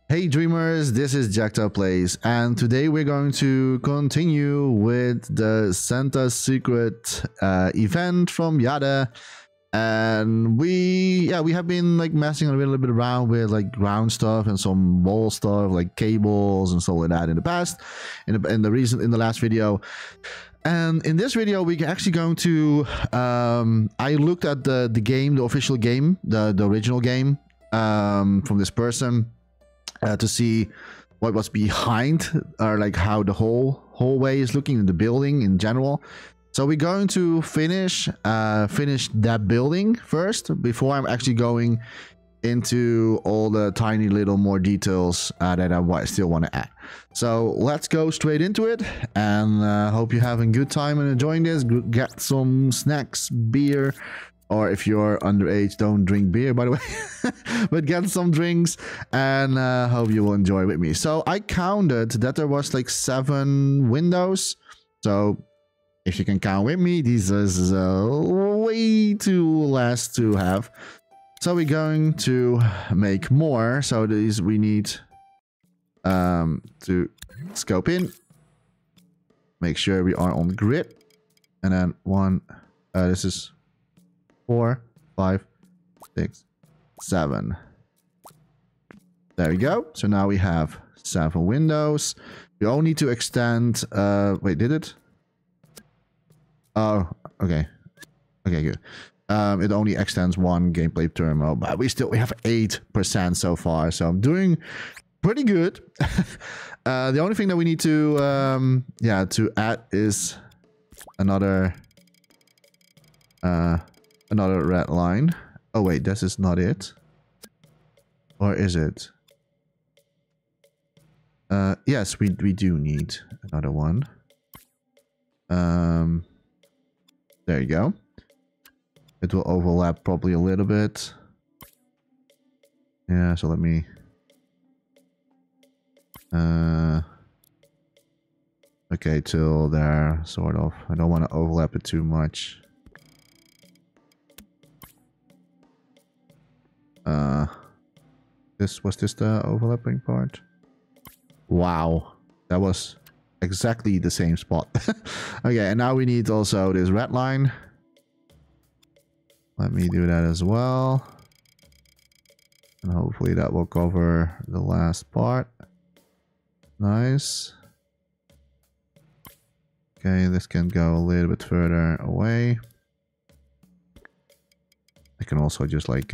Hey dreamers, this is Jechta Plays, and today we're going to continue with the Santa's Secret event from YahDeh. And we have been like messing a little bit around with like ground stuff and some wall stuff like cables and stuff like that in the past, in the last video. And in this video, we're actually going to I looked at the game, the official game, the original game from this person. To see what was behind, or like how the whole hallway is looking in the building in general. So we're going to finish that building first before I'm actually going into all the tiny little more details that I still want to add. So let's go straight into it, and hope you're having a good time and enjoying this. Get some snacks, beer, or if you're underage, don't drink beer, by the way. But get some drinks, and hope you will enjoy with me. So I counted that there was like 7 windows. So if you can count with me, this is way too less to have. So we're going to make more. So these we need to scope in. Make sure we are on grid. And then this is 4, 5, 6, 7. There we go. So now we have 7 windows. We all need to extend. Wait, did it? Oh, okay. Okay, good. It only extends 1 gameplay terminal, but we have 8% so far. So I'm doing pretty good. The only thing that we need to to add is another red line. Oh wait, this is not it. Or is it? Yes, we do need another one. There you go. It will overlap probably a little bit. Yeah, so let me okay, till there, sort of. I don't want to overlap it too much. Was this the overlapping part? Wow, that was exactly the same spot. Okay, and now we need also this red line. Let me do that as well, and hopefully that will cover the last part. Nice. Okay, this can go a little bit further away. I can also just like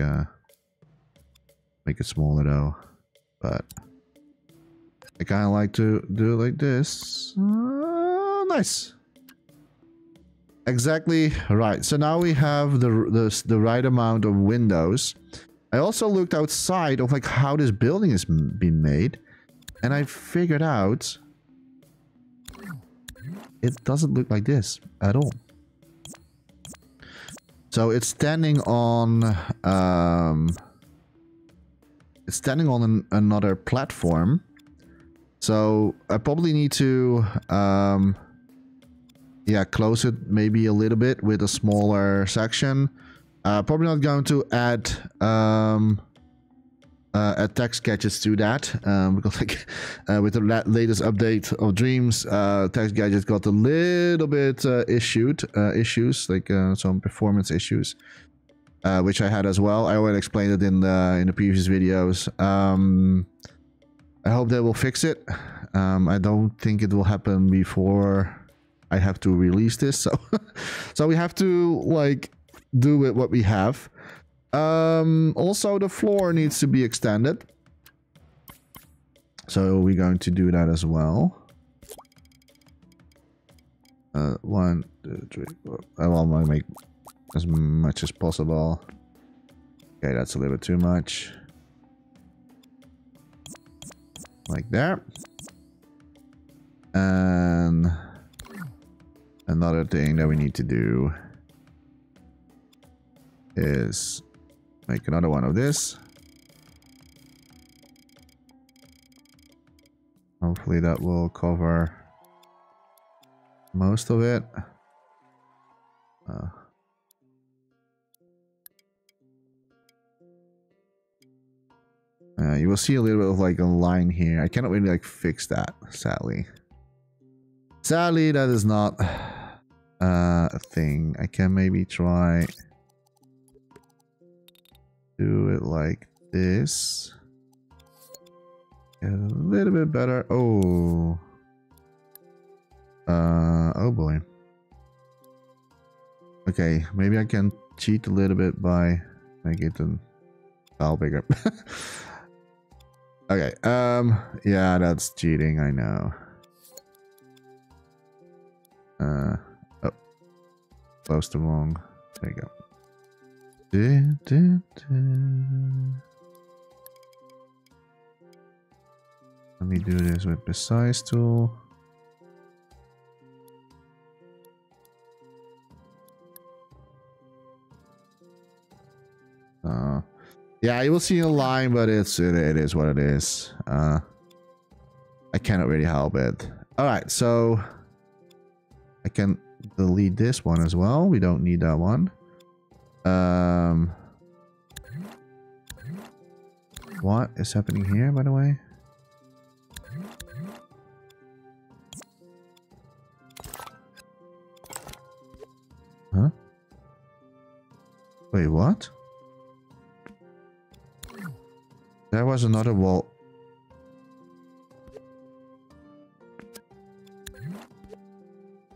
make it smaller though, but I kind of like to do it like this. Nice. Exactly right. So now we have the right amount of windows. I also looked outside of like how this building is being made, and I figured out it doesn't look like this at all. So it's standing on another platform. So I probably need to close it maybe a little bit with a smaller section. Probably not going to add text gadgets to that, because like with the latest update of Dreams, text gadgets got a little bit issues, like some performance issues, which I had as well. I already explained it in the previous videos. I hope they will fix it. I don't think it will happen before I have to release this, so so we have to like do with what we have. Also the floor needs to be extended, so we're going to do that as well. 1, 2, 3, 4. I want to make as much as possible. Okay, that's a little bit too much. Like that. And another thing that we need to do is make another one of this. Hopefully that will cover most of it. You will see a little bit of like a line here. I cannot really like fix that, sadly. Sadly, that is not a thing. I can maybe try do it like this. Get a little bit better. Oh. Oh boy. Okay, maybe I can cheat a little bit by make it a file bigger. Okay, yeah, that's cheating, I know. Oh, close to wrong. There you go. Let me do this with the size tool. Yeah, you will see a line, but it is what it is. I cannot really help it. All right, so I can delete this one as well. We don't need that one. What is happening here, by the way? Huh? Wait, what? There was another wall.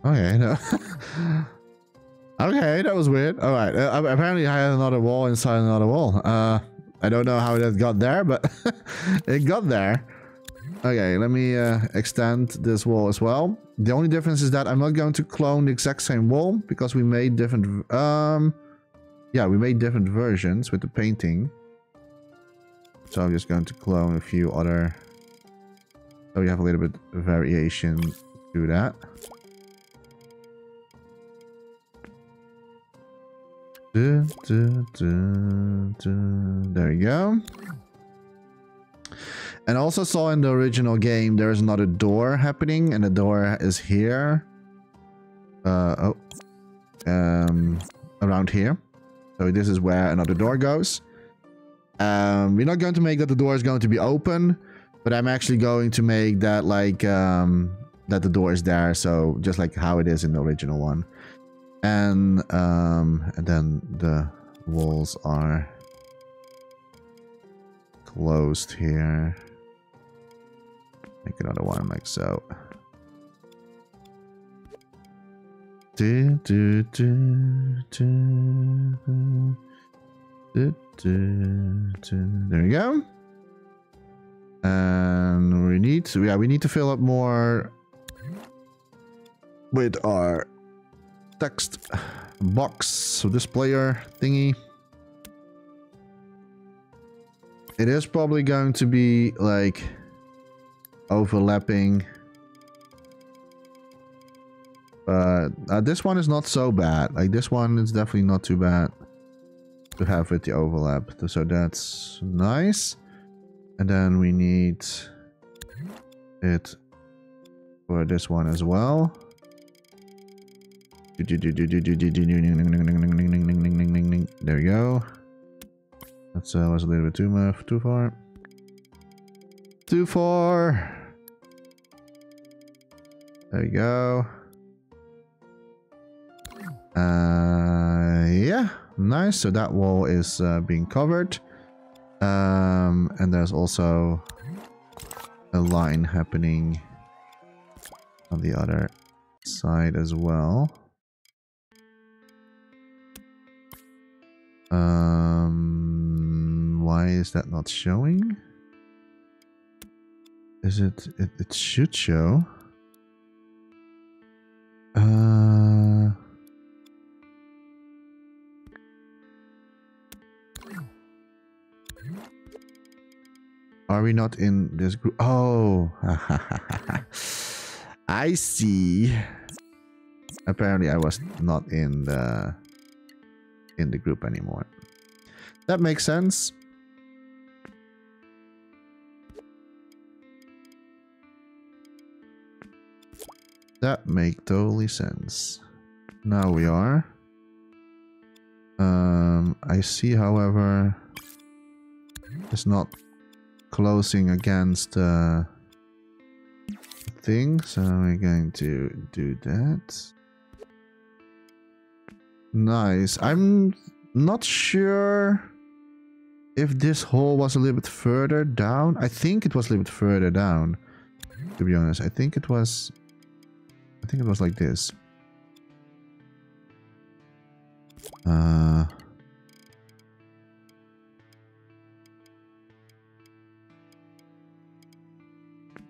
Okay, no. Okay, that was weird. All right, apparently I had another wall inside another wall. I don't know how that got there, but it got there. Okay, let me extend this wall as well. The only difference is that I'm not going to clone the exact same wall because we made different. Yeah, we made different versions with the painting. So I'm just going to clone a few other, so we have a little bit of variation to that. There you go. And also saw in the original game there is another door happening, and the door is here. Around here. So this is where another door goes. We're not going to make that the door is going to be open, but I'm actually going to make that like that the door is there, so just like how it is in the original one. And then the walls are closed here. Make another one like so. There we go. And we need to fill up more with our text box, so displayer thingy. It is probably going to be like overlapping, but this one is not so bad. Like this one is definitely not too bad to have with the overlap, so that's nice. And then we need it for this one as well. There we go. That was a little bit too far. Too far. There we go. Yeah, nice. So that wall is being covered. And there's also a line happening on the other side as well. Why is that not showing? Is it should show. Are we not in this group? Oh, I see. Apparently I was not in the group anymore. That makes sense. That makes totally sense. Now we are. I see, however, it's not closing against the thing, so we're going to do that. Nice. I'm not sure if this hole was a little bit further down. I think it was a little bit further down, to be honest. I think it was like this.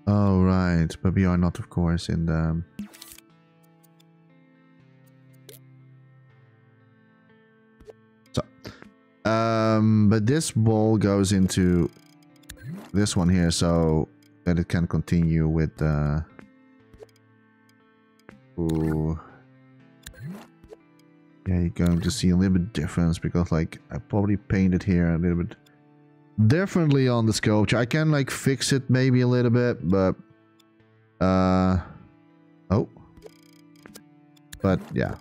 Oh, right. But we are not, of course, in the... So, but this ball goes into this one here, so that it can continue with the... Ooh. Yeah, you're going to see a little bit difference because, like, I probably painted here a little bit differently on the sculpture. I can, like, fix it maybe a little bit, but oh, but yeah,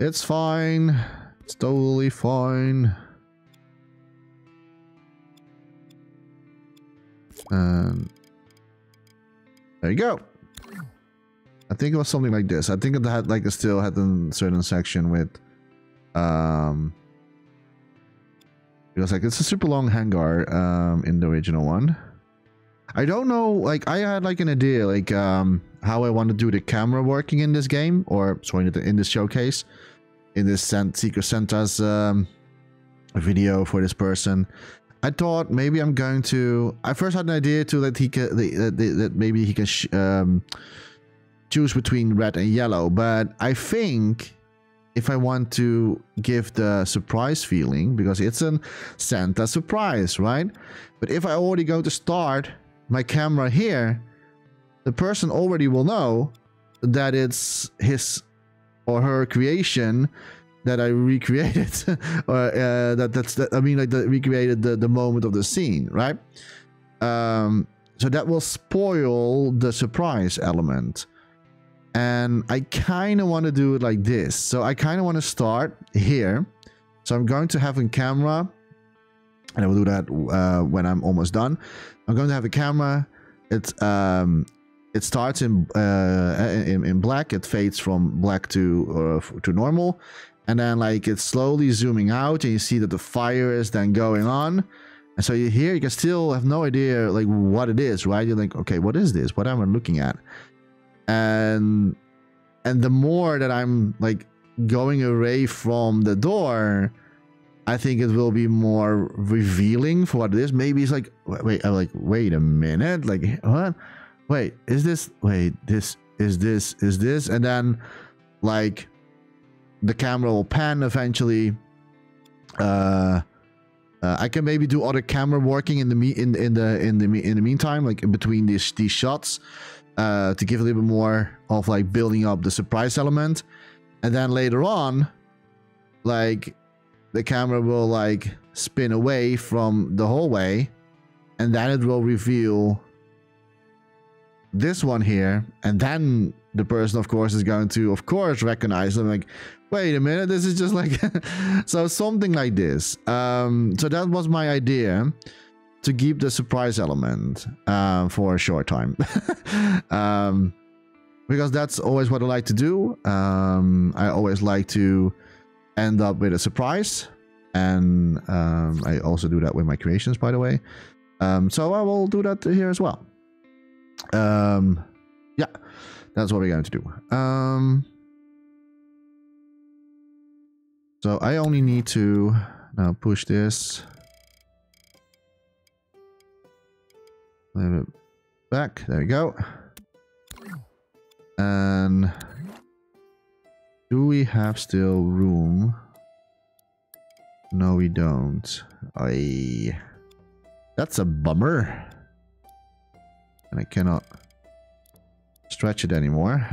it's fine. It's totally fine. And there you go. I think it was something like this. I think it had, like, it still had a certain section with because, like, it's a super long hangar in the original one. I don't know, like, I had, like, an idea, like, how I want to do the camera working in this game, or sorry, in this showcase, in this Secret Santa's video for this person. I thought maybe I'm going to... I first had an idea to that he can, that maybe he can choose between red and yellow, but I think if I want to give the surprise feeling, because it's a Santa surprise, right? But if I already go to start my camera here, the person already will know that it's his or her creation that I recreated, or I mean, like, recreated the moment of the scene, right? So that will spoil the surprise element. And I kind of want to do it like this. So I kind of want to start here. So I'm going to have a camera, and I will do that when I'm almost done. I'm going to have a camera. It starts in black. It fades from black to normal, and then, like, it's slowly zooming out, and you see that the fire is then going on. And so you can still have no idea, like, what it is, right? You're like, okay, what is this? What am I looking at? And the more that I'm, like, going away from the door, I think it will be more revealing for what it is. Maybe it's like, wait, I'm like, wait a minute, like, what? Wait, is this? Wait, this is this? And then, like, the camera will pan eventually. I can maybe do other camera working in the meantime, like, in between these shots, to give a little bit more of, like, building up the surprise element. And then later on, like, the camera will, like, spin away from the hallway, and then it will reveal this one here, and then the person, of course, is going to, of course, recognize them, like, wait a minute, this is just like so something like this. So that was my idea, to keep the surprise element for a short time. Because that's always what I like to do. I always like to end up with a surprise, and I also do that with my creations, by the way. So I will do that here as well. Yeah, that's what we're going to do. So I only need to now push this a little bit back. There we go. And do we have still room? No, we don't. That's a bummer. And I cannot stretch it anymore.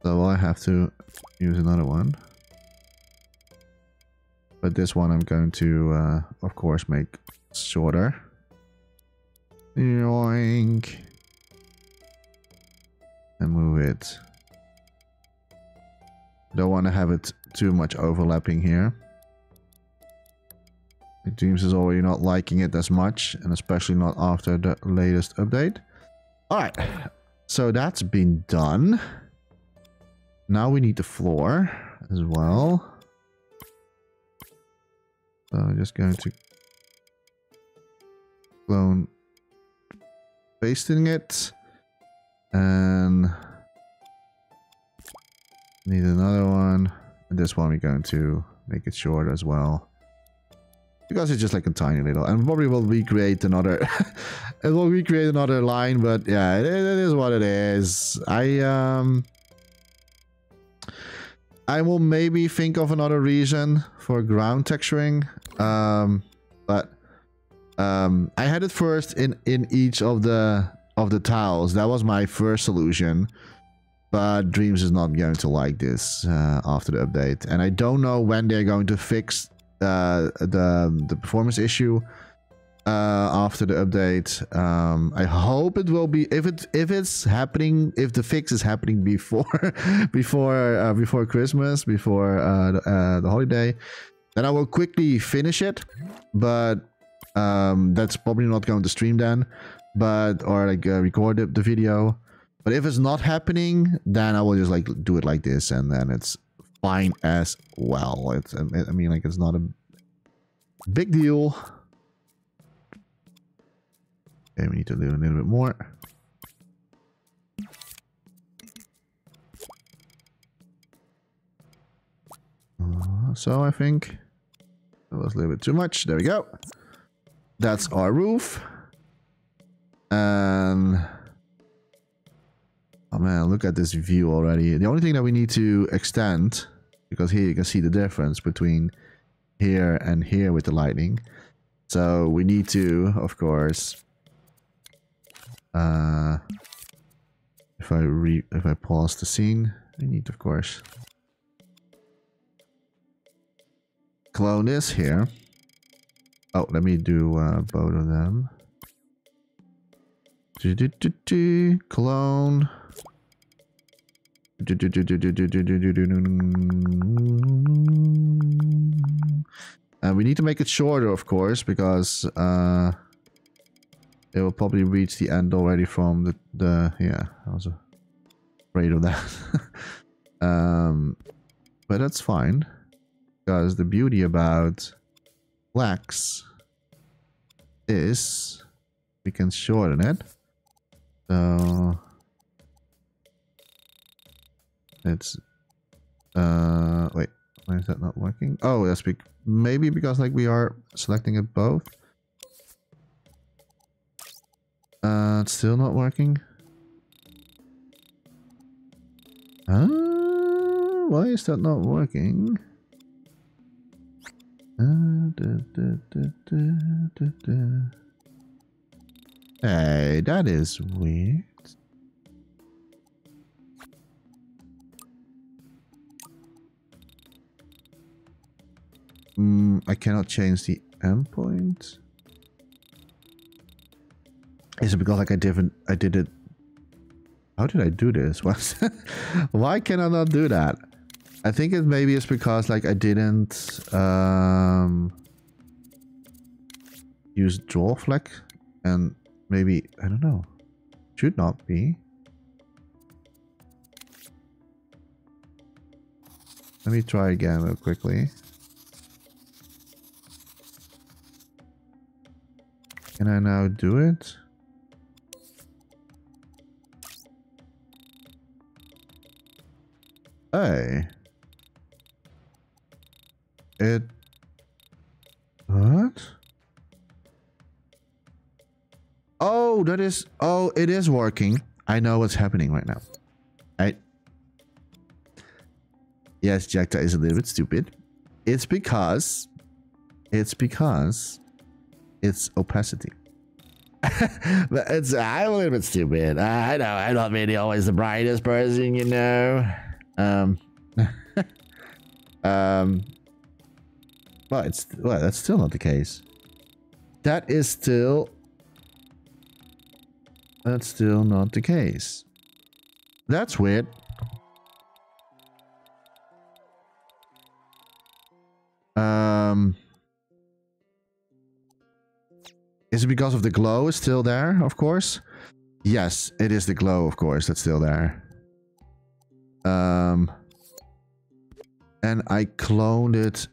So I have to use another one. But this one I'm going to, of course, make shorter. Yoink. And move it Don't want to have it too much overlapping here. Dreams is already not liking it as much, and especially not after the latest update. Alright, so that's been done. Now we need the floor as well. So I'm just going to clone pasting it. And need another one. And this one we're going to make it short as well. Because it's just like a tiny little, and probably will recreate another it will recreate another line, but yeah, it is what it is. I will maybe think of another reason for ground texturing, but I had it first in each of the tiles. That was my first solution, but Dreams is not going to like this after the update, and I don't know when they're going to fix the performance issue after the update. I hope it will be, if it's happening, if the fix is happening before before Christmas, before the holiday, then I will quickly finish it. But that's probably not going to stream then, but or like record the video. But if it's not happening, then I will just like do it like this, and then it's fine as well. It's, I mean, like, it's not a big deal. Okay, we need to do a little bit more. So I think that was a little bit too much. There we go. That's our roof. And oh man, look at this view already. The only thing that we need to extend, because here you can see the difference between here and here with the lightning. So we need to, of course, if I pause the scene, I need to, of course, clone this here. Oh, let me do both of them. Clone. And we need to make it shorter, of course, because it will probably reach the end already from the yeah, I was afraid of that. But that's fine, because the beauty about blacks is we can shorten it. So it's wait, why is that not working? Oh, that's maybe because like we are selecting it both. It's still not working. Why is that not working? Hey, that is weird. I cannot change the endpoint. Is it because like I did it? How did I do this? Why can I not do that? I think it maybe is because like I didn't use draw flag, and maybe I don't know. Should not be. Let me try again real quickly. Can I now do it? Hey. What? Oh, that is... Oh, it is working. I know what's happening right now. Yes, Jechta is a little bit stupid. It's because it's opacity. But I'm a little bit stupid. I know, I'm not really always the brightest person, you know. Well, that's still not the case. That's still not the case. That's weird. Is it because of the glow is still there, of course? Yes, it is the glow, of course, that's still there. And I cloned it.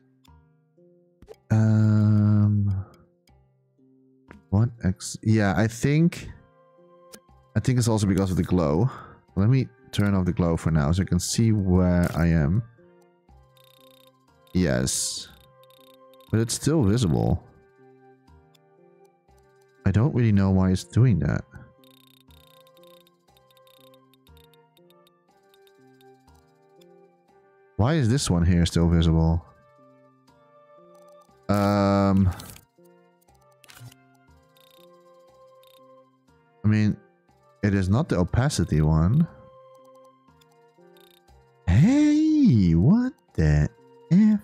What X? Yeah, I think it's also because of the glow. Let me turn off the glow for now so I can see where I am. Yes. But it's still visible. I don't really know why it's doing that. Why is this one here still visible? I mean, it is not the opacity one. Hey, what the F?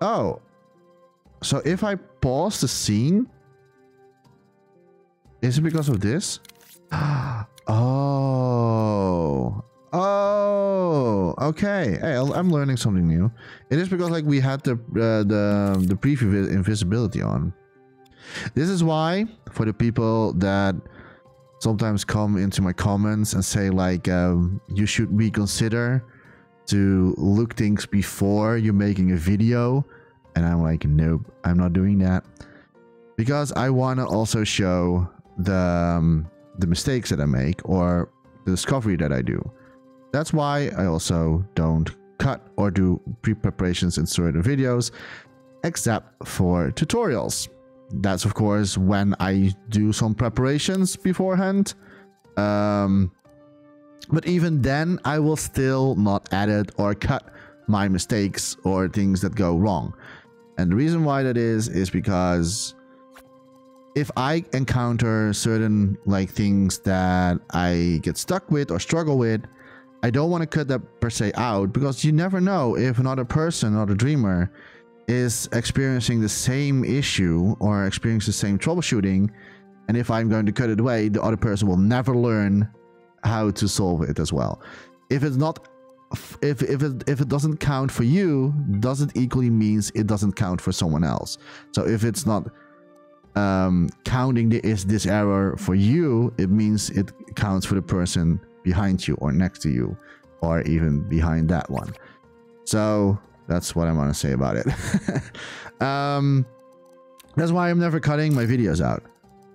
Oh, so if I pause the scene, is it because of this? Oh, okay. Hey, I'm learning something new. It is because like we had the preview invisibility on. This is why for the people that sometimes come into my comments and say like you should reconsider to look things before you're making a video, and I'm like, nope, I'm not doing that, because I want to also show the mistakes that I make or the discovery that I do. That's why I also don't cut or do pre-preparations in certain videos, except for tutorials. That's of course when I do some preparations beforehand. But even then, I will still not edit or cut my mistakes or things that go wrong. And the reason why that is because if I encounter certain like things that I get stuck with or struggle with, I don't want to cut that per se out, because you never know if another person, another dreamer, is experiencing the same issue or experiencing the same troubleshooting. And if I'm going to cut it away, the other person will never learn how to solve it as well. If it's not, if it doesn't count for you, doesn't equally means it doesn't count for someone else. So if it's not counting this error for you, it means it counts for the person behind you or next to you or even behind that one. So that's what I want to say about it. That's why I'm never cutting my videos out.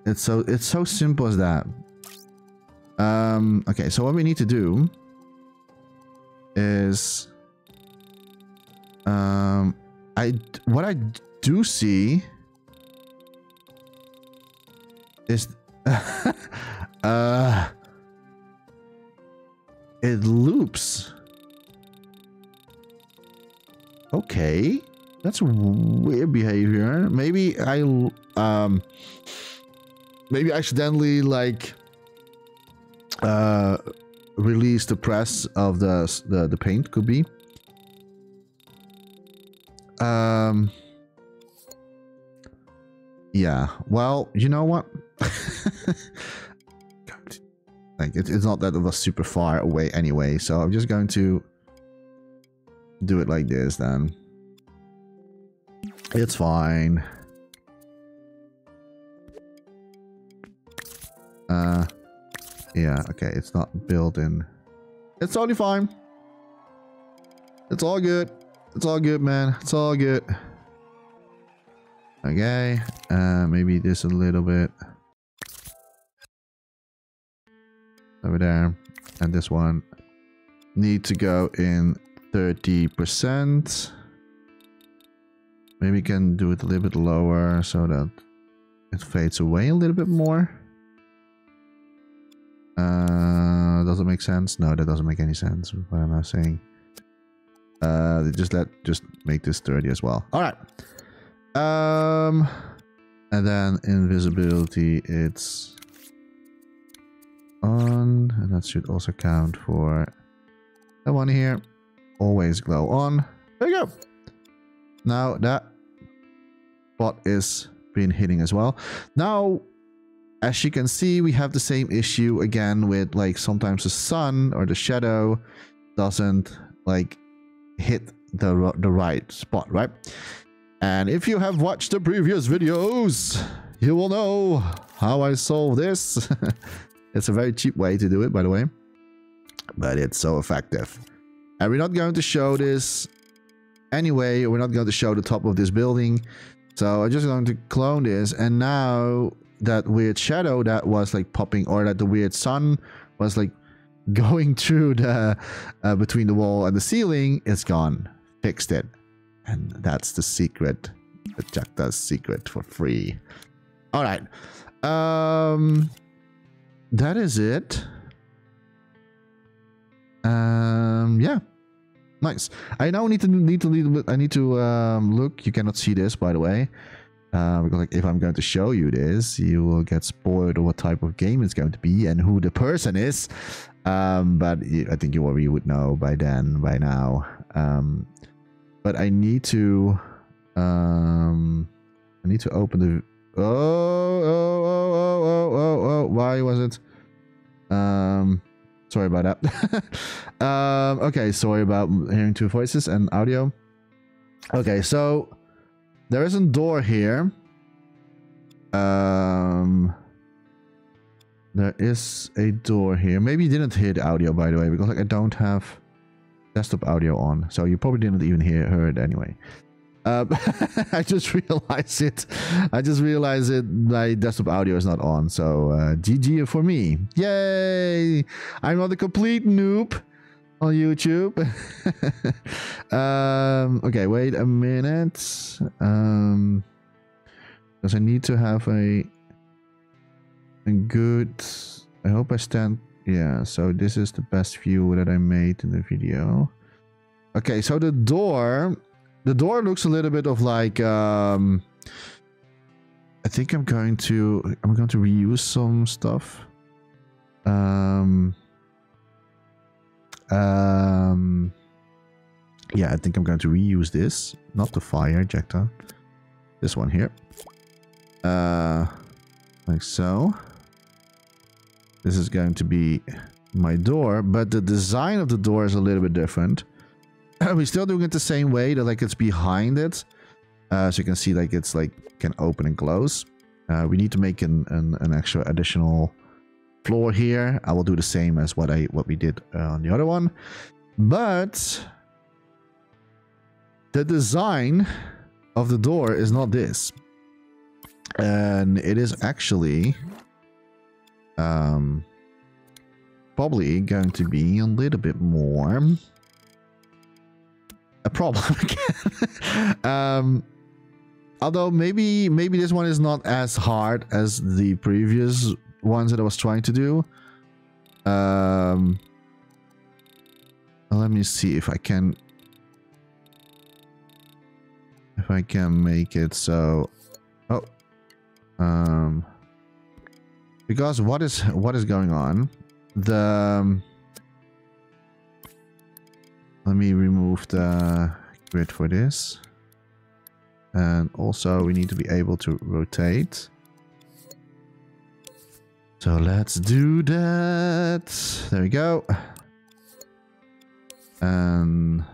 It's so simple as that. Okay, so what we need to do is what I do see is it loops. Okay, that's weird behavior. Maybe I maybe accidentally like release the press of the paint, could be. Yeah, well, you know what? Like it's not that it was super far away anyway, so I'm just going to do it like this then. It's fine. Yeah, okay, it's not built in. It's totally fine. It's all good. It's all good, man. It's all good. Okay, maybe this a little bit over there, and this one need to go in 30%. Maybe we can do it a little bit lower so that it fades away a little bit more. Does it make sense? No, that doesn't make any sense. What am I saying? Just make this 30 as well. All right. And then invisibility, it's on, and that should also count for that one here. Always glow on. There you go. Now that spot is been hitting as well. Now As you can see, we have the same issue again with like sometimes the sun or the shadow doesn't like hit the right spot, right? And if you have watched the previous videos, you will know how I solve this. It's a very cheap way to do it, by the way, but it's so effective. And we're not going to show this anyway. We're not going to show the top of this building. So I'm just going to clone this, and now that weird shadow that was like popping, or that the weird sun was like going through the between the wall and the ceiling, is gone. Fixed it. And that's the secret. The Jechta's secret for free. All right. That is it. Yeah. Nice. I now need to look. You cannot see this, by the way. Because like if I'm going to show you this, you will get spoiled on what type of game it's going to be and who the person is. But I think you already would know by now. But I need to open the oh, why was it? Sorry about that. Okay, sorry about hearing two voices and audio. Okay, so there is a door here. There is a door here. Maybe you didn't hear the audio, by the way, because like I don't have desktop audio on, so you probably didn't even hear it anyway. I just realized it. My desktop audio is not on, so GG for me. Yay! I'm not a complete noob on YouTube. Okay, wait a minute. Because I need to have a good. I hope I stand. Yeah, so this is the best view that I made in the video. Okay, so the door looks a little bit of like I think I'm going to reuse some stuff. Yeah, I think I'm going to reuse this, not the fire Jechta. This one here. Like so. This is going to be my door, but the design of the door is a little bit different. We're still doing it the same way, that like it's behind it. So you can see like it's like can open and close. We need to make an extra additional floor here. I will do the same as what we did on the other one. But the design of the door is not this. And it is actually probably going to be a little bit more a problem again. Although maybe this one is not as hard as the previous ones that I was trying to do. Let me see if I can make it so. Oh, because what is going on? Let me remove the grid for this. And also we need to be able to rotate. So let's do that. There we go. And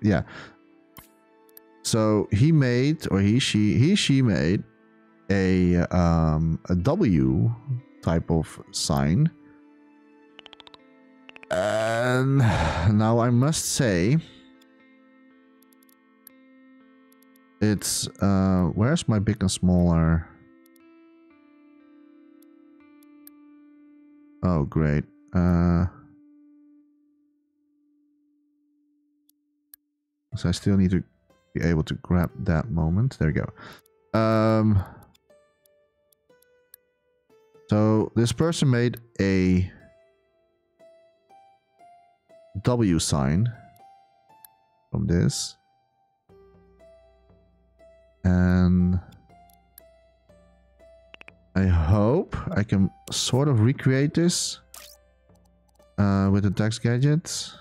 yeah. So he made, or she made a W type of sign. And now I must say, it's where's my big and smaller? Oh great. So I still need to be able to grab that moment. There we go. So this person made a W sign from this, and I hope I can sort of recreate this with the text gadget.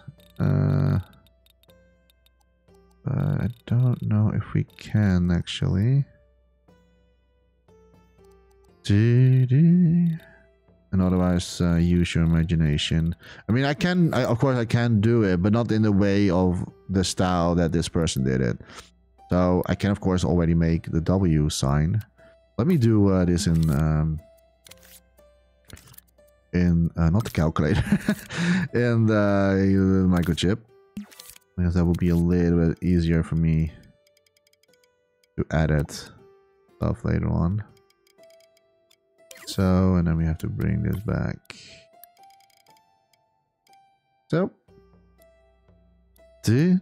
I don't know if we can actually. And otherwise, use your imagination. I mean, of course, I can do it, but not in the way of the style that this person did it. So I can, of course, already make the W sign. Let me do this in not the calculator, in the microchip, because that would be a little bit easier for me to edit stuff later on. So, and then we have to bring this back. So, okay,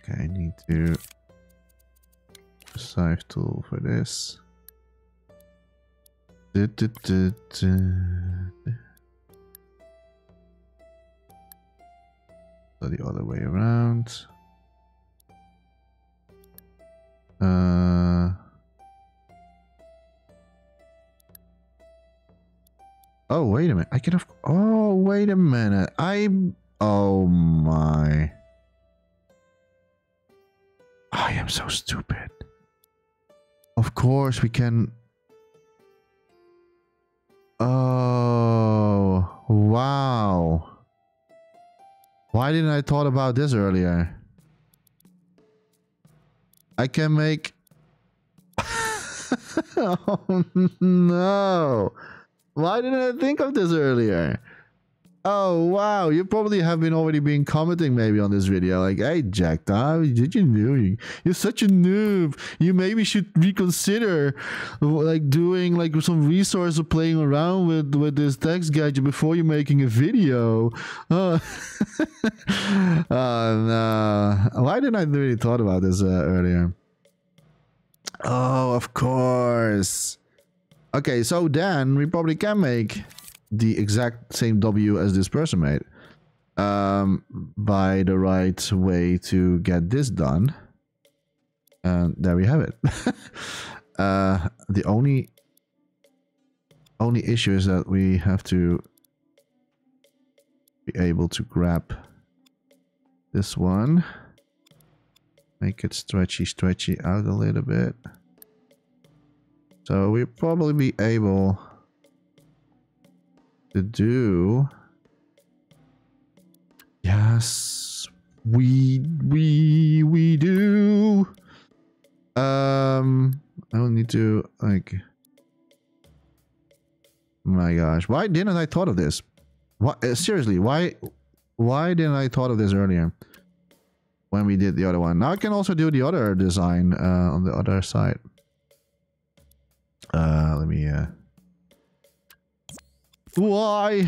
I need to sieve tool for this. So the other way around. Oh, wait a minute. I can have... Oh, wait a minute. Oh my. I am so stupid. Of course we can... Oh, wow. Why didn't I thought about this earlier? I can make... Oh no. Why didn't I think of this earlier? Oh wow, you probably have been already been commenting maybe on this video like, hey Jechta, did you know you're such a noob? You maybe should reconsider like doing like some resource of playing around with this text gadget before you're making a video. Oh, oh no. Why didn't I really thought about this earlier? Oh, of course. Okay, so then we probably can make the exact same W as this person made by the right way to get this done. And there we have it. The only issue is that we have to be able to grab this one, make it stretchy out a little bit. So we'll probably be able to do... Yes, we do. I don't need to like... My gosh, why didn't I thought of this? What seriously? Why didn't I thought of this earlier? When we did the other one. Now I can also do the other design on the other side. Let me why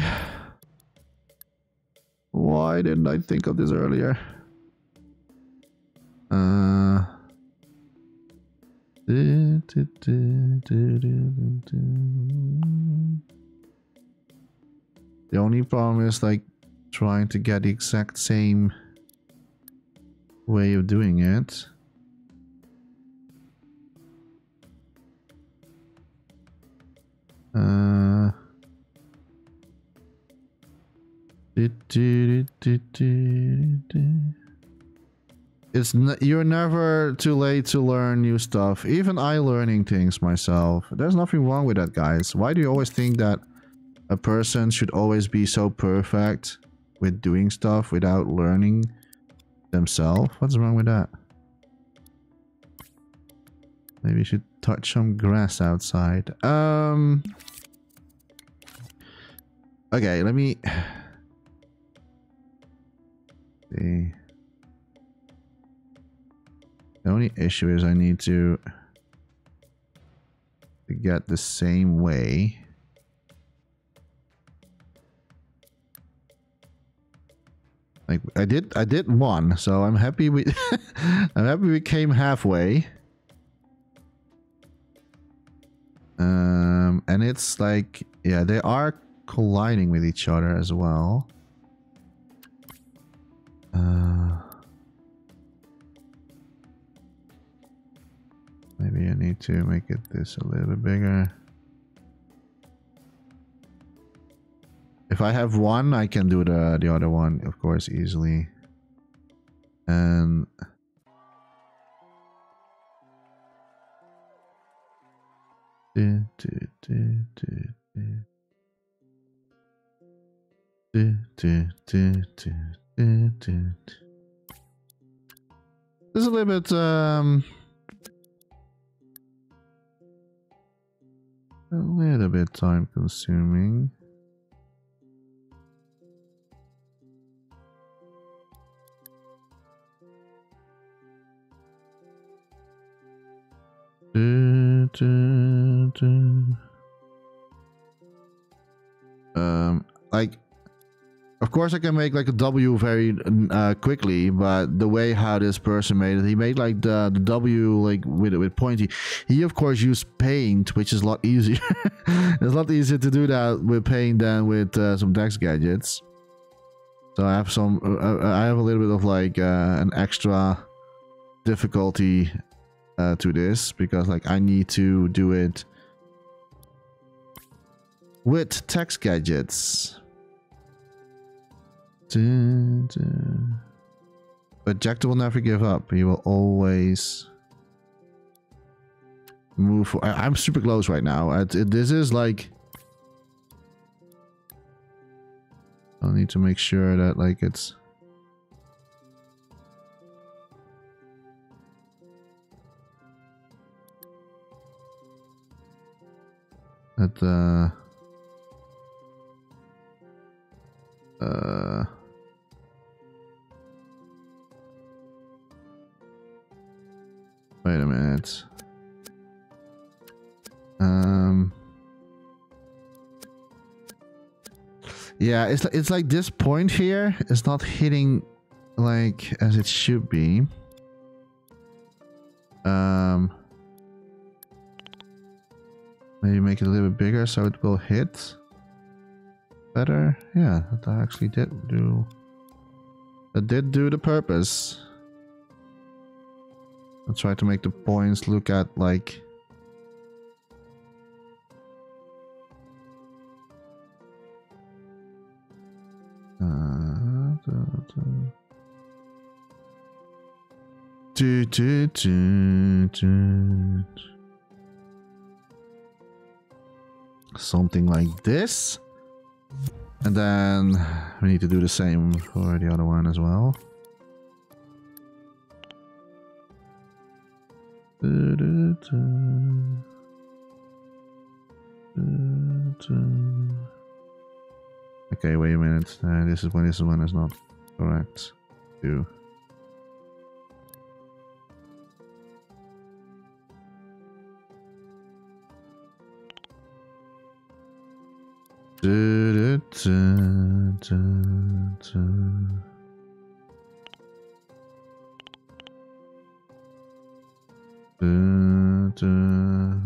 didn't I think of this earlier? The only problem is like trying to get the exact same way of doing it. You're never too late to learn new stuff. Even I learning things myself. There's nothing wrong with that, guys. Why do you always think that a person should always be so perfect with doing stuff without learning themselves? What's wrong with that? Maybe you should touch some grass outside. Okay, let me see. The only issue is I need to get the same way. Like I did one, so I'm happy we I'm happy we came halfway. And it's like, yeah, they are colliding with each other as well. Maybe I need to make it this a little bit bigger. if I have one, I can do the other one, of course, easily. And this is a little bit time consuming. Like, of course I can make like a W very quickly, but the way how this person made it, he made like the W like with pointy. He of course used paint, which is a lot easier. It's a lot easier to do that with paint than with some text gadgets. So I have some, I have a little bit of like an extra difficulty to this, because like I need to do it with text gadgets. But Jechta will never give up. He will always move for. I'm super close right now. This is like, I'll need to make sure that like it's at wait a minute. Yeah, it's like this point here is not hitting like as it should be. Maybe make it a little bit bigger so it will hit better. Yeah, that actually did do. That did do the purpose. I'll try to make the points look at like. Something like this. And then we need to do the same for the other one as well. Okay, wait a minute. This one is not correct. Too.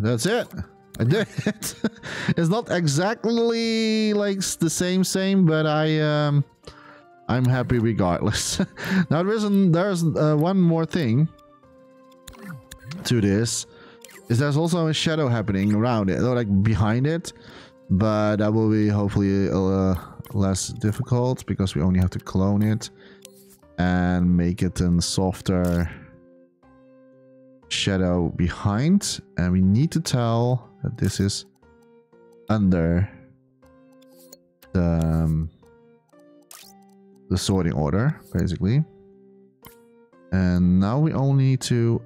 That's it. I did it. It's not exactly like the same, but I'm happy regardless. Now there's one more thing to this. Is there's also a shadow happening around it, or like behind it, but that will be hopefully less difficult because we only have to clone it and make it a softer shadow behind, and we need to tell that this is under the sorting order, basically. And now we only need to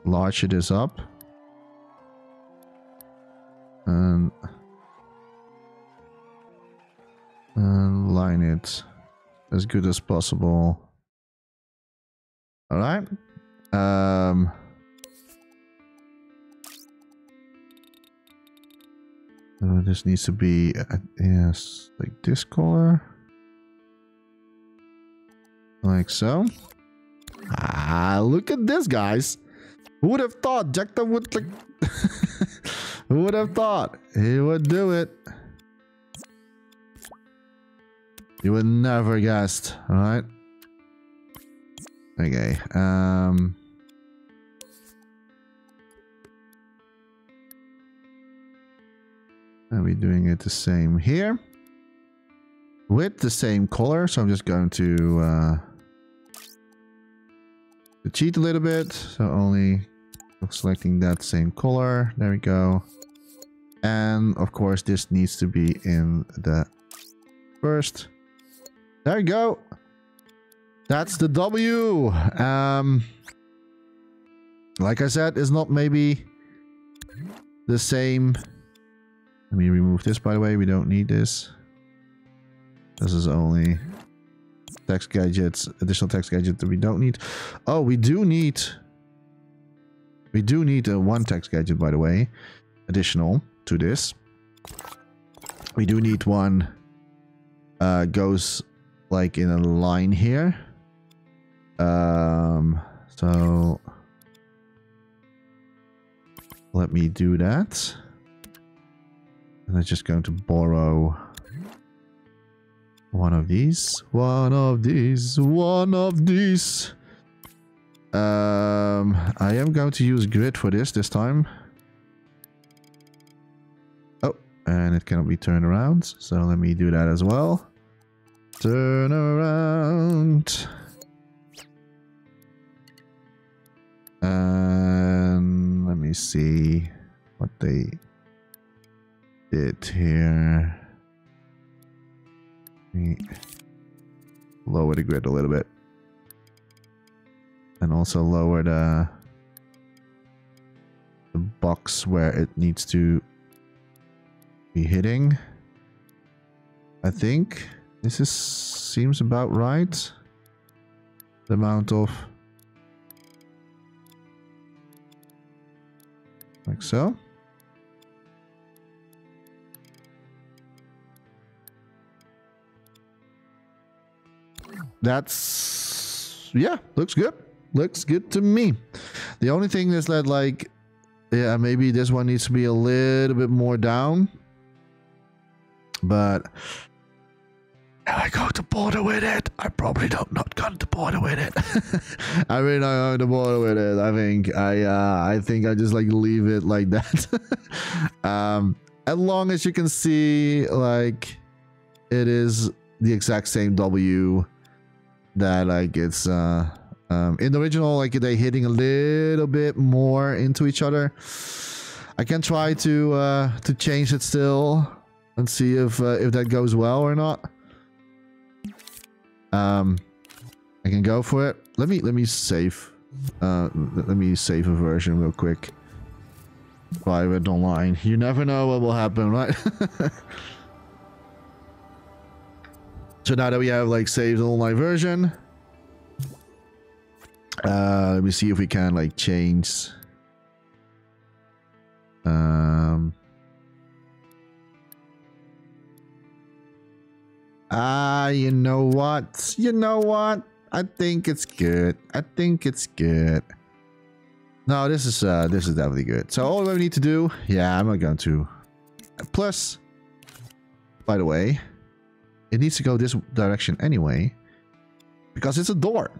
large this up and line it as good as possible. All right. This needs to be yes, like this color, like so. Ah, look at this, guys. Who would have thought Jechta would like? Who would have thought he would do it? You would never guessed, all right? Okay. And we're doing it the same here. With the same color. So I'm just going to cheat a little bit. So only selecting that same color. There we go. And of course this needs to be in the first. There you go. That's the W. Like I said, it's not maybe the same. Let me remove this, by the way. We don't need this. This is only text gadgets, additional text gadget that we don't need. Oh, we do need one text gadget, by the way, additional to this. We do need one goes like in a line here. So let me do that. And I'm just going to borrow one of these. I am going to use grid for this time. Oh, and it cannot be turned around. So let me do that as well. Turn around. And let me see what they did here. Let me lower the grid a little bit. And also lower the box where it needs to be hitting. I think this seems about right. The amount of, like so. That's, yeah, looks good. Looks good to me. The only thing is that, like, yeah, maybe this one needs to be a little bit more down. But if I go to border with it, I probably not going to border with it. I mean, I'm going to border with it. I think I just like leave it like that. As long as you can see, like, it is the exact same W. That, like, it's in the original, like, they hitting a little bit more into each other. I can try to change it still and see if that goes well or not. I can go for it. Let me save. Let me save a version real quick. Private online. You never know what will happen, right? So now that we have, like, saved the online version, let me see if we can, like, change. You know what? You know what? I think it's good. I think it's good. No, this is definitely good. So all we need to do, yeah, I'm not going to. Plus, by the way, it needs to go this direction anyway, because it's a door.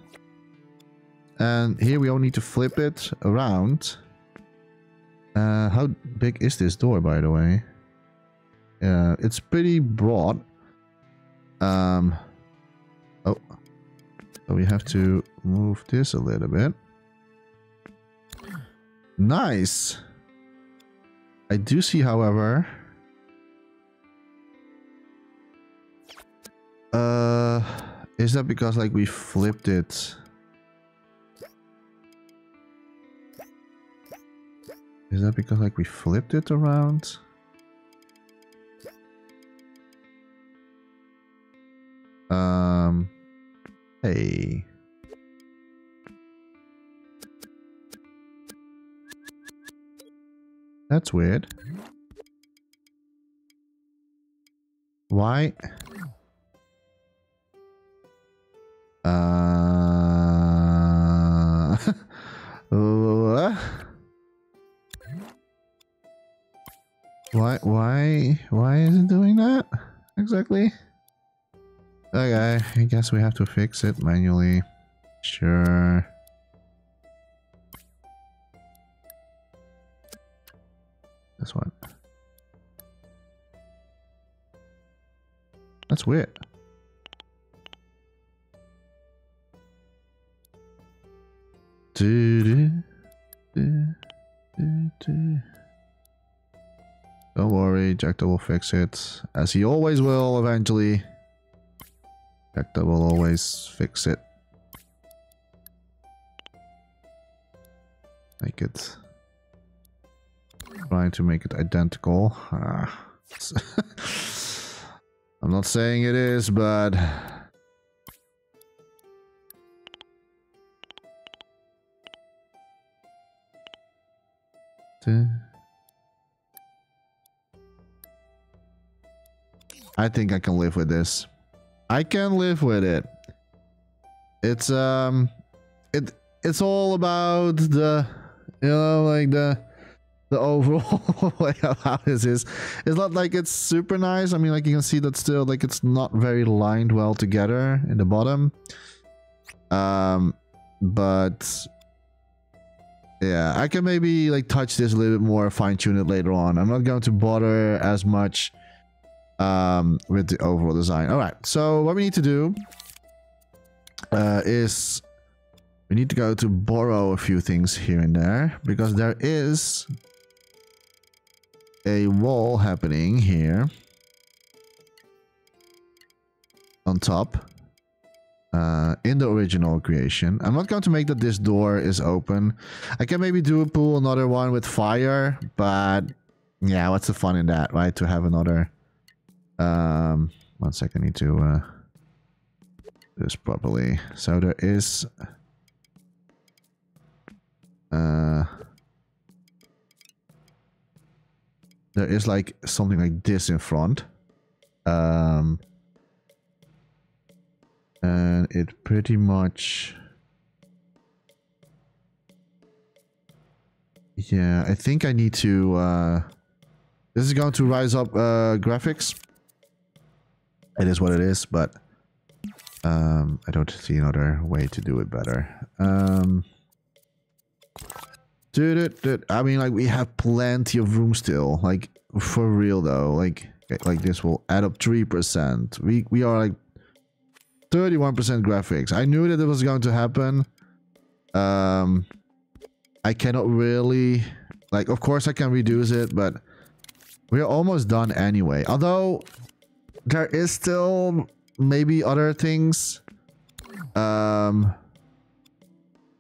And here we only need to flip it around. How big is this door, by the way? It's pretty broad. Oh, so we have to move this a little bit. Nice. I do see, however, is that because, like, we flipped it? Is that because, like, we flipped it around? Hey. That's weird. Why? Why is it doing that? Exactly. Okay, I guess we have to fix it manually. Sure. This one. That's weird. Don't worry, Jechta will fix it. As he always will eventually. Jechta will always fix it. Make it... Trying to make it identical. I'm not saying it is, but... I think I can live with this. I can live with it. It's it's all about the, you know, like the overall way of how this is. It's not like it's super nice. I mean, like you can see that still like it's not very lined well together in the bottom. But yeah, I can maybe like touch this a little bit more, fine tune it later on. I'm not going to bother as much with the overall design. All right, so what we need to do is we need to go to borrow a few things here and there, because there is a wall happening here on top in the original creation. I'm not going to make that this door is open. I can maybe do another one with fire, but yeah, what's the fun in that, right? To have another 1 second, I need to do this properly. So there is like something like this in front, and it pretty much, yeah, I think I need to this is going to rise up graphics. It is what it is, but I don't see another way to do it better. I mean, like, we have plenty of room still, like, for real though. Like this will add up 3%. We are like 31% graphics. I knew that it was going to happen. I cannot really, like, of course I can reduce it, but we're almost done anyway. Although there is still maybe other things to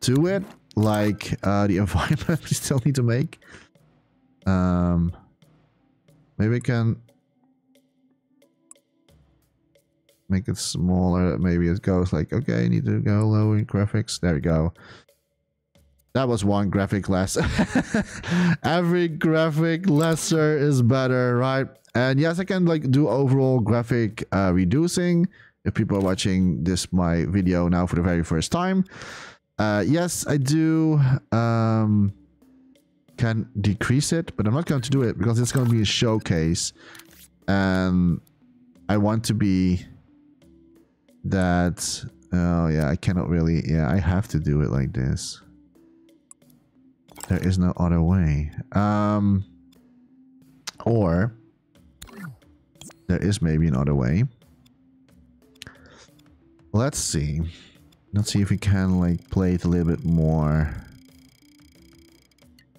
it, like the environment we still need to make. Maybe we can make it smaller. Maybe it goes like, okay, I need to go lower in graphics. There we go. That was one graphic less. Every graphic lesser is better, right? And yes, I can like do overall graphic reducing. If people are watching this my video now for the very first time, yes, I do can decrease it, but I'm not going to do it because it's going to be a showcase, and I want to be that. Oh yeah, I cannot really. Yeah, I have to do it like this. There is no other way. Or there is maybe another way. Let's see. Let's see if we can like play it a little bit more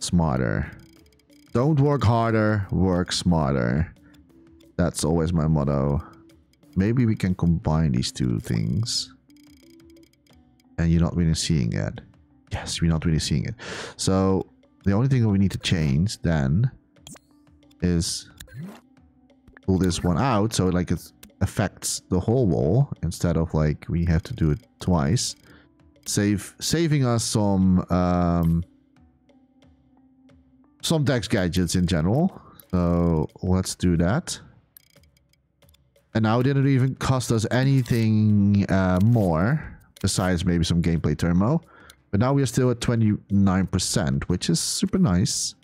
smarter. Don't work harder, work smarter. That's always my motto. Maybe we can combine these two things. And you're not really seeing it. Yes, we're not really seeing it. So the only thing that we need to change then is pull this one out so like it affects the whole wall instead of like we have to do it twice. Saving us some text gadgets in general. So let's do that. And now it didn't even cost us anything more besides maybe some gameplay thermo. But now we are still at 29%, which is super nice.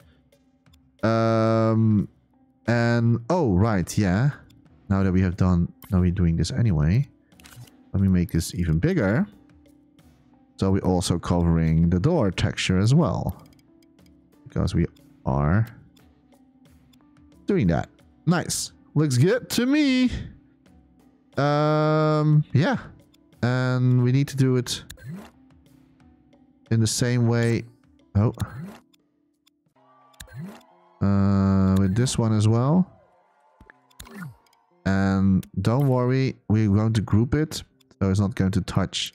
And oh right, yeah. Now that we have done, now we're doing this anyway. Let me make this even bigger. So we're also covering the door texture as well, because we are doing that. Nice, looks good to me. Yeah. And we need to do it in the same way. Oh. With this one as well. And don't worry, we're going to group it. So it's not going to touch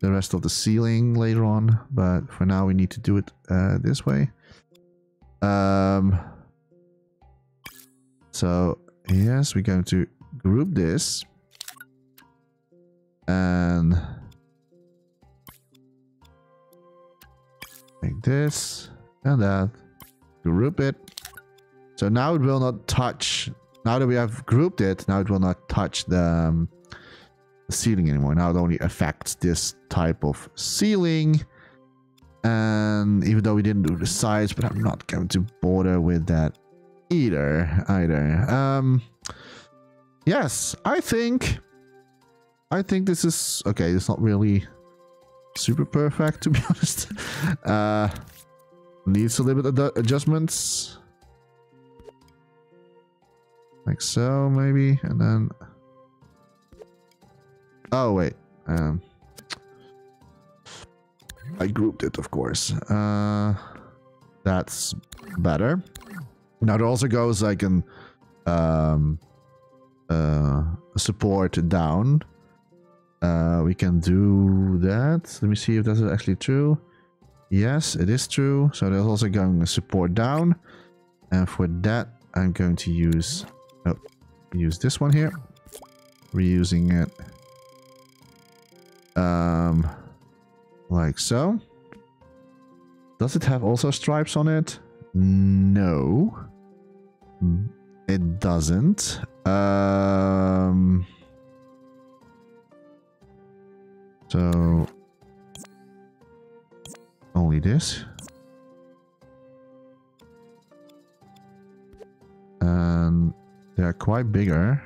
the rest of the ceiling later on. But for now, we need to do it this way. So, yes, we're going to group this. And like this and that. Group it. So now it will not touch. Now that we have grouped it, now it will not touch the ceiling anymore. Now it only affects this type of ceiling. And even though we didn't do the sides, but I'm not going to bother with that either. Yes, I think this is okay. It's not really super perfect, to be honest. Needs a little bit of adjustments, like so, maybe, and then. Oh wait, I grouped it, of course. That's better. Now it also goes like an support down. We can do that. Let me see if that's actually true. Yes, it is true. So there's also going a support down. And for that, I'm going to use this one here. Reusing it. Like so. Does it have also stripes on it? No. It doesn't. So only this. And they're quite bigger.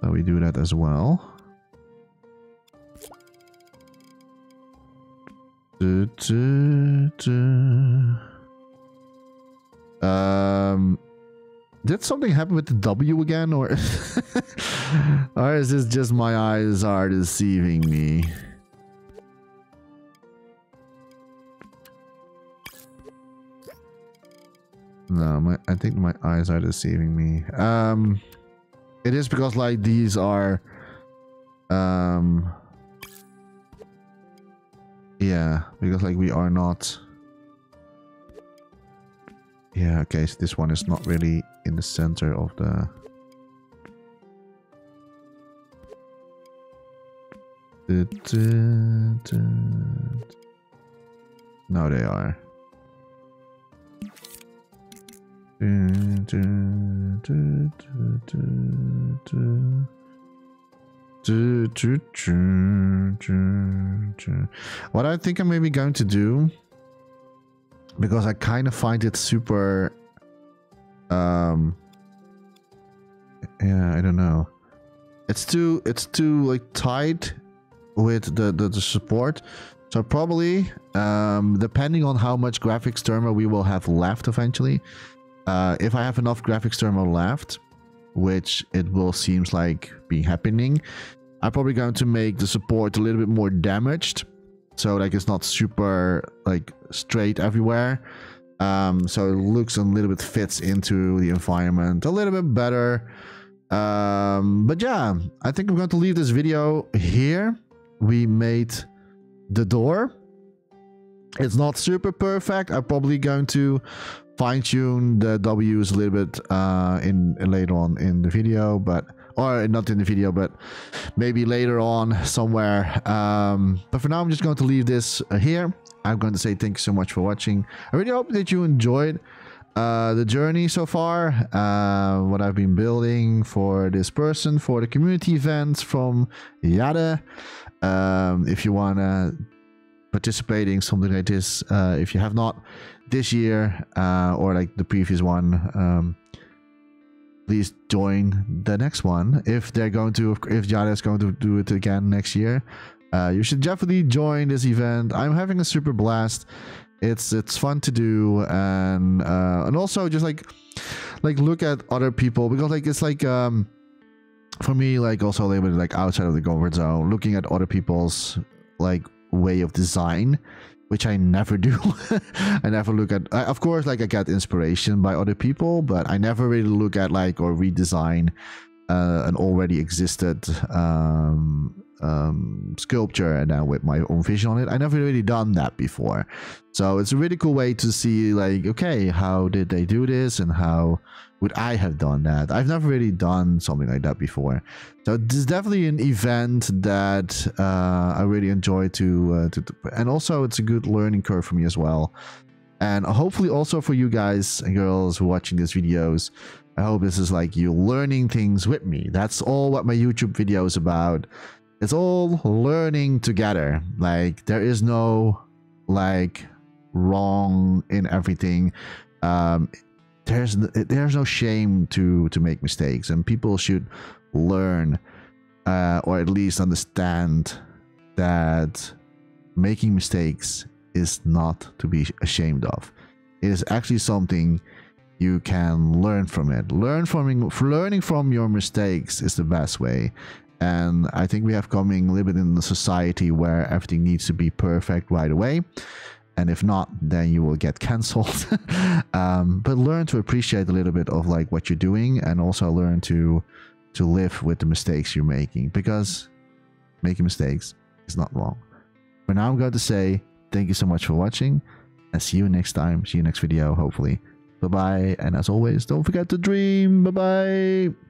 So we do that as well. Did something happen with the W again, or or is this just my eyes are deceiving me? No, I think my eyes are deceiving me. It is because like these are yeah, because like we are not. Yeah, okay, so this one is not really in the center of the. No, they are. What I think I'm maybe going to do, because I kind of find it super yeah, I don't know, it's too like tight with the support. So probably depending on how much graphics terminal we will have left eventually, if I have enough graphics terminal left, which it will seems like be happening, I'm probably going to make the support a little bit more damaged, so like it's not super like straight everywhere, so it looks a little bit fits into the environment a little bit better. But yeah, I think I'm going to leave this video here. We made the door. It's not super perfect. I'm probably going to fine-tune the W's a little bit in later on in the video, but or not in the video, but maybe later on somewhere. But for now, I'm just going to leave this here. I'm going to say thank you so much for watching. I really hope that you enjoyed the journey so far, what I've been building for this person, for the community events from YahDeh. If you want to participate in something like this, if you have not this year or like the previous one, please join the next one. If they're going to, if YahDeh is going to do it again next year, you should definitely join this event. I'm having a super blast. It's fun to do, and also just like look at other people, because like it's like for me, like also a little bit like outside of the comfort zone, looking at other people's like way of design, which I never do. I never look at, of course, like I get inspiration by other people, but I never really look at like or redesign an already existed sculpture and then with my own vision on it. I never really done that before, so it's a really cool way to see like, okay, how did they do this and how would I have done that? I've never really done something like that before, so this is definitely an event that I really enjoy to and also it's a good learning curve for me as well, and hopefully also for you guys and girls watching these videos. I hope this is like you learning things with me. That's all what my YouTube video is about. It's all learning together. Like there is no like wrong in everything. There's no shame to make mistakes, and people should learn or at least understand that making mistakes is not to be ashamed of. It is actually something you can learn from it. Learning from your mistakes is the best way. And I think we have coming a little bit in a society where everything needs to be perfect right away. And if not, then you will get cancelled. But learn to appreciate a little bit of like what you're doing, and also learn to live with the mistakes you're making, because making mistakes is not wrong. For now, I'm going to say thank you so much for watching, and see you next time. See you next video, hopefully. Bye-bye, and as always, don't forget to dream. Bye-bye.